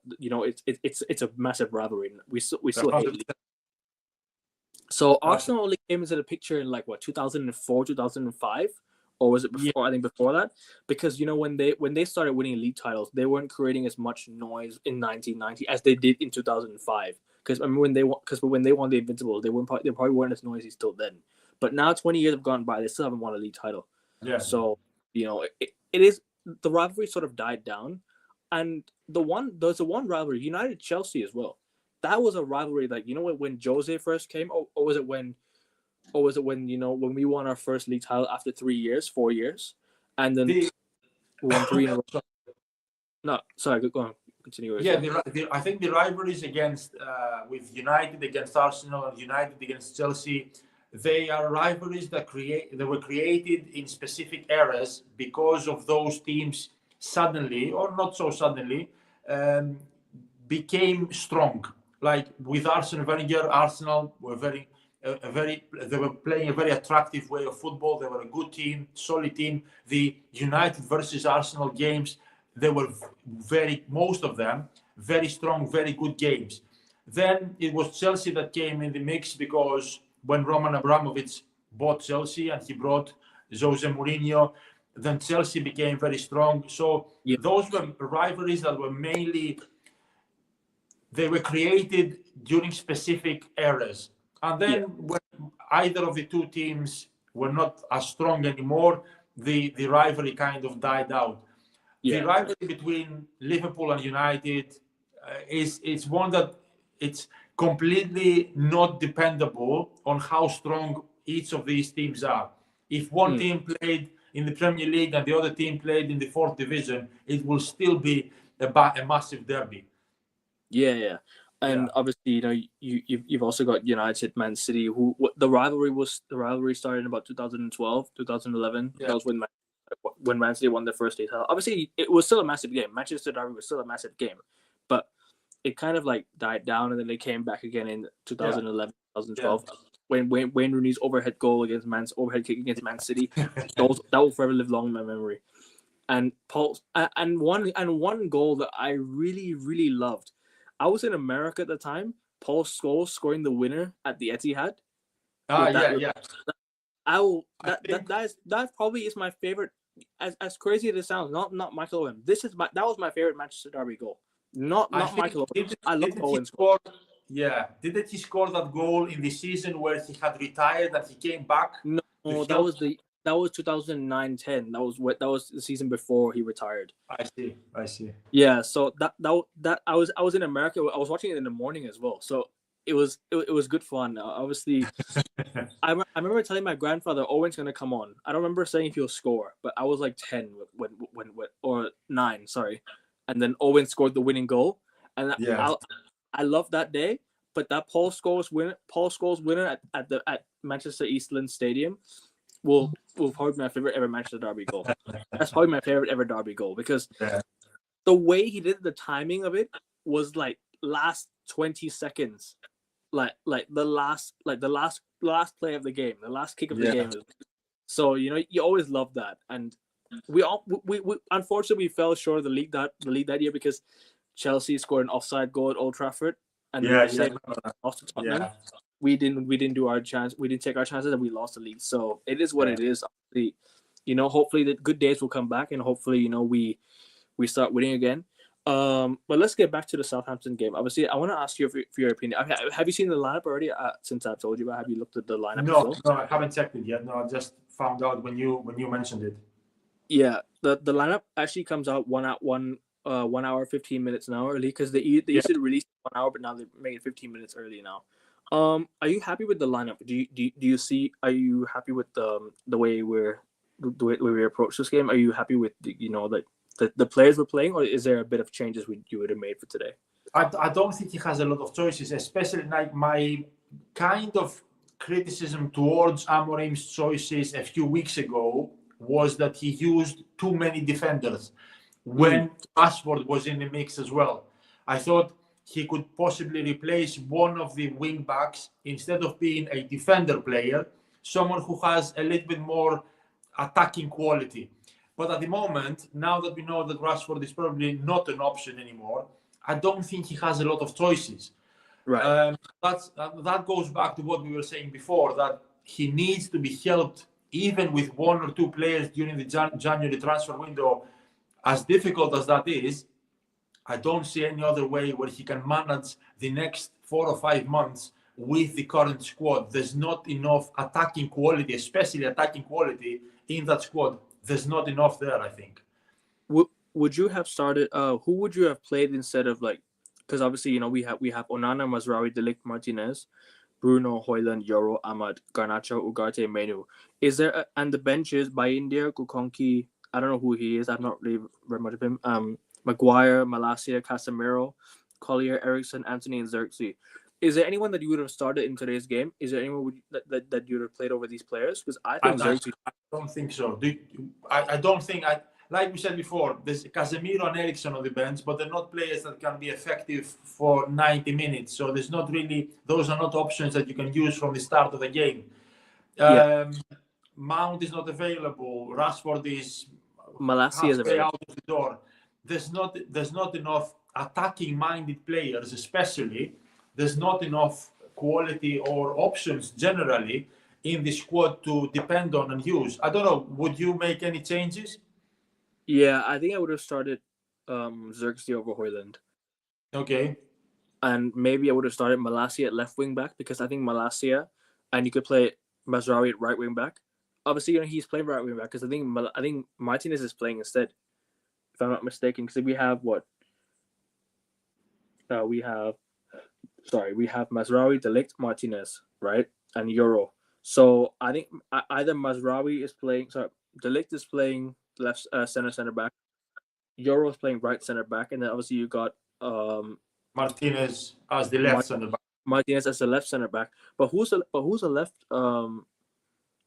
it's a massive rivalry. We still hate Leeds. So Arsenal only came into the picture in 2004, 2005, or was it before? Yeah. I think before that, because when they started winning league titles, they weren't creating as much noise in 1990 as they did in 2005. Because I remember when they won the Invincibles, they probably weren't as noisy still then. But now 20 years have gone by, they still haven't won a league title. Yeah. So it is, the rivalry sort of died down, and there's a one rivalry, United Chelsea as well. That was a rivalry when Jose first came, or was it when or was it when when we won our first league title after 3 years, 4 years, and then The, we won three in a row? No, sorry, go on. Continue. yeah, I think the rivalries against with United against Arsenal and United against Chelsea, they are rivalries that were created in specific eras because of those teams suddenly or not so suddenly um, became strong. Like with Arsene Wenger, Arsenal were they were playing a very attractive way of football. They were a good team, solid team. The United versus Arsenal games, they were most of them, very strong, very good games. Then it was Chelsea that came in the mix because when Roman Abramovich bought Chelsea and he brought Jose Mourinho, then Chelsea became very strong. So Yeah, those were rivalries that were mainly, they were created during specific eras. And then yeah, when either of the two teams were not as strong anymore, the rivalry kind of died out. The yeah, rivalry between Liverpool and United is one that it's completely not dependable on how strong each of these teams are. If one mm, team played in the Premier League and the other team played in the fourth division, it will still be a massive derby. yeah. And Yeah. obviously, you've also got United, Man City. The rivalry started in about 2012, 2011. Yeah. That was when Man City won their first league title. Obviously, it was still a massive game. Manchester Derby was still a massive game, but it kind of like died down, and then they came back again in 2011, Yeah. 2012 when Wayne Rooney's overhead kick against Man City. That will forever live long in my memory. And one goal that I really really loved. I was in America at the time. Paul Scholes scoring the winner at the Etihad with that. Yeah. I will I think that probably is my favorite. As crazy as it sounds, not Michael Owen. That was my favorite Manchester Derby goal. Not Michael Owen. I love Owen's goal. didn't he score that goal in the season where he had retired and he came back No, to that was 2009-10. That was the season before he retired. I see. Yeah, so that I was in America. I was watching it in the morning as well. So it was good fun. Obviously, I remember telling my grandfather Owen's gonna come on. I don't remember saying if he'll score, but I was like 10 when or 9, sorry, and then Owen scored the winning goal, and Yeah. I loved that day. But that Paul Scholes winner at Manchester Eastland Stadium will probably be my favorite ever Manchester Derby goal. That's probably my favorite ever Derby goal because Yeah. the way he did the timing of it was like last 20 seconds, like the last play of the game, the last kick of the game. So you always love that, and we unfortunately fell short of the league that year because Chelsea scored an offside goal at Old Trafford, and then the same lost to Tottenham. Yeah. We didn't do our chance. We didn't take our chances, and we lost the league. So it is what it is. Hopefully the good days will come back, and hopefully we start winning again. But let's get back to the Southampton game. Obviously, I want to ask you for your opinion. Have you seen the lineup already? Since I've told you about, have you looked at the lineup? No, I haven't checked it yet. No, I just found out when you mentioned it. Yeah, the lineup actually comes out 1 hour 15 minutes now early because they used to release 1 hour, but now they make it 15 minutes early now. Are you happy with the lineup? Do you see? Are you happy with the way we approach this game? Are you happy with the players we're playing, or is there a bit of changes you would have made for today? I don't think he has a lot of choices, especially like my kind of criticism towards Amorim's choices a few weeks ago was that he used too many defenders when Rashford was in the mix as well. I thought he could possibly replace one of the wing backs instead of being a defender player, someone who has a little bit more attacking quality. But at the moment, now that we know that Rashford is probably not an option anymore, I don't think he has a lot of choices. Right. That goes back to what we were saying before, that he needs to be helped even with one or two players during the January transfer window. As difficult as that is, I don't see any other way where he can manage the next 4 or 5 months with the current squad. There's not enough attacking quality, especially attacking quality in that squad. There's not enough there, I think. Would you have started? Who would you have played instead of because obviously we have Onana, Mazraoui, De Ligt, Martinez, Bruno, Hoyland, Yoro, Ahmad, Garnacho, Ugarte, Menu. Is there and the benches by India, Kukonki, I don't know who he is. I've not really read much of him. Maguire, Malacia, Casemiro, Collier, Ericsson, Anthony, and Xerxes. Is there anyone that you would have started in today's game? Is there anyone that you would have played over these players? Because I think Xerxes. I don't think so. I don't think like we said before, there's Casemiro and Ericsson on the bench, but they're not players that can be effective for 90 minutes. So there's not really, those are not options that you can use from the start of the game. Mount is not available. Rashford is halfway out of the door. There's not enough attacking-minded players, especially. There's not enough quality or options generally in the squad to depend on and use. I don't know. Would you make any changes? Yeah, I think I would have started Xerxes over Hoyland. Okay. And maybe I would have started Malacia at left wing back because I think Malacia, and you could play Mazraoui at right wing back. Obviously, he's playing right wing back because I think Martinez is playing instead, if I'm not mistaken. Because we have we have Mazraoui, De Ligt, Martinez, right, and Euro. So I think either Mazraoui is playing. Sorry, De Ligt is playing left center back. Euro is playing right center back, and then obviously you got Martinez as the left center back. Martinez as the left center back. But who's the left?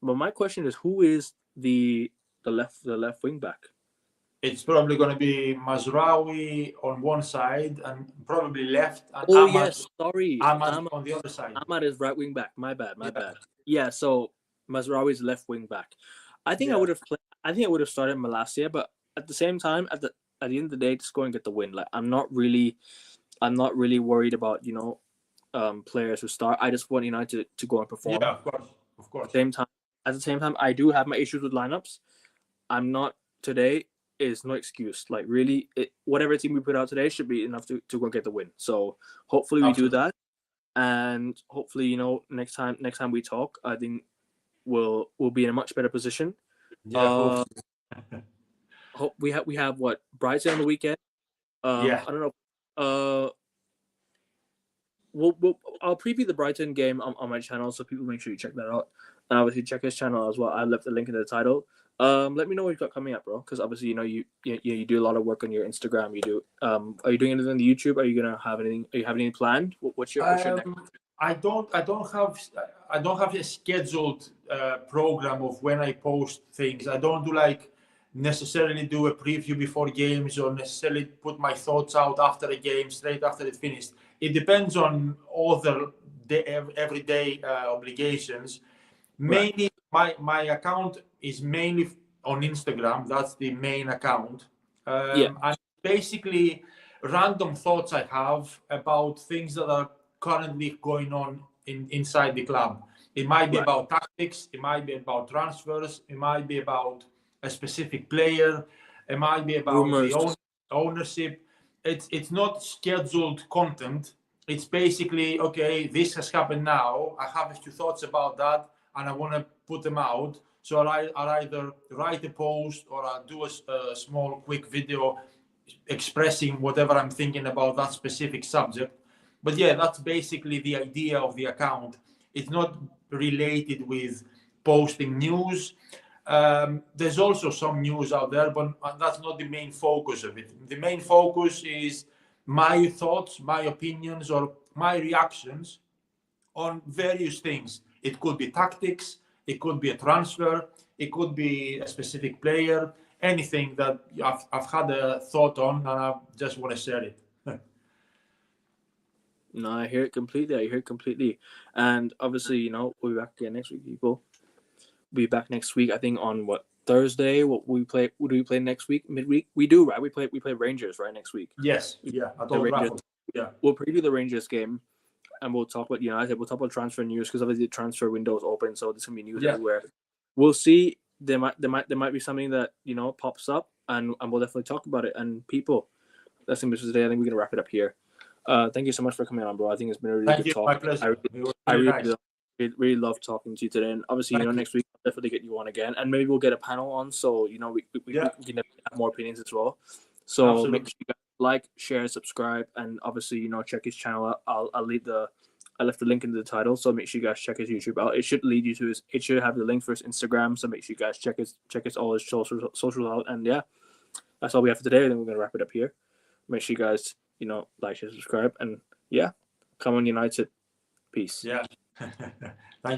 But my question is, who is the left wing back? It's probably going to be Mazraoui on one side and probably left. And Ahmad, yes, sorry. Ahmad on the other side. Ahmad is right wing back. My bad. Yeah, so Mazraoui is left wing back. I think I would have started Malacia, but at the same time, at the end of the day, just go and get the win. Like I'm not really worried about players who start. I just want United to go and perform. Yeah, of course. At the same time, I do have my issues with lineups. I'm not today. Is no excuse. Like really, whatever team we put out today should be enough to go get the win. So hopefully we do that, and hopefully next time we talk, I think we'll be in a much better position. Yeah. Hope we have what Brighton on the weekend. I don't know. I'll preview the Brighton game on my channel, so people make sure you check that out. And obviously check his channel as well. I left the link in the title. Let me know what you've got coming up, bro. Because obviously, you do a lot of work on your Instagram. You do. Are you doing anything on the YouTube? Are you gonna have anything? Are you having anything planned? What's your next? I don't have a scheduled program of when I post things. I don't necessarily do a preview before games or necessarily put my thoughts out after a game straight after it's finished. It depends on other everyday obligations. Mainly, my account is mainly on Instagram. That's the main account. And basically, random thoughts I have about things that are currently going on inside the club. It might be about tactics. It might be about transfers. It might be about a specific player. It might be about the ownership. It's not scheduled content. It's basically, okay, this has happened now. I have a few thoughts about that, and I want to put them out. So I'll either write a post or I'll do a small, quick video expressing whatever I'm thinking about that specific subject. But yeah, that's basically the idea of the account. It's not related with posting news. There's also some news out there, but that's not the main focus of it. The main focus is my thoughts, my opinions, or my reactions on various things. It could be tactics, it could be a transfer, it could be a specific player, anything that I've had a thought on, and I just want to share it. No, I hear it completely. And obviously, we'll be back again next week, people. We'll be back next week, I think, on Thursday. What do we play next week? Midweek? We do, right? We play Rangers, right, next week? Yes. Yeah. We'll preview the Rangers game, and we'll talk about United. We'll talk about transfer news because obviously the transfer window is open, so there's gonna be news everywhere. We'll see. There might be something that pops up, and we'll definitely talk about it. And people, that's it for today. I think we're gonna wrap it up here. Thank you so much for coming on, bro. I think it's been a really good talk. My pleasure. I really love talking to you today. And obviously, next week I'll definitely get you on again, and maybe we'll get a panel on, so we can have more opinions as well. So Absolutely. Make sure you guys like, share, subscribe, and obviously check his channel out. I'll leave the I left the link in the title, so make sure you guys check his YouTube out. It should lead you to his. It should have the link for his Instagram, so make sure you guys check his all his socials out. And yeah, that's all we have for today. And then we're gonna wrap it up here. Make sure you guys like, share, subscribe, and yeah, come on United. Peace. Yeah. Thank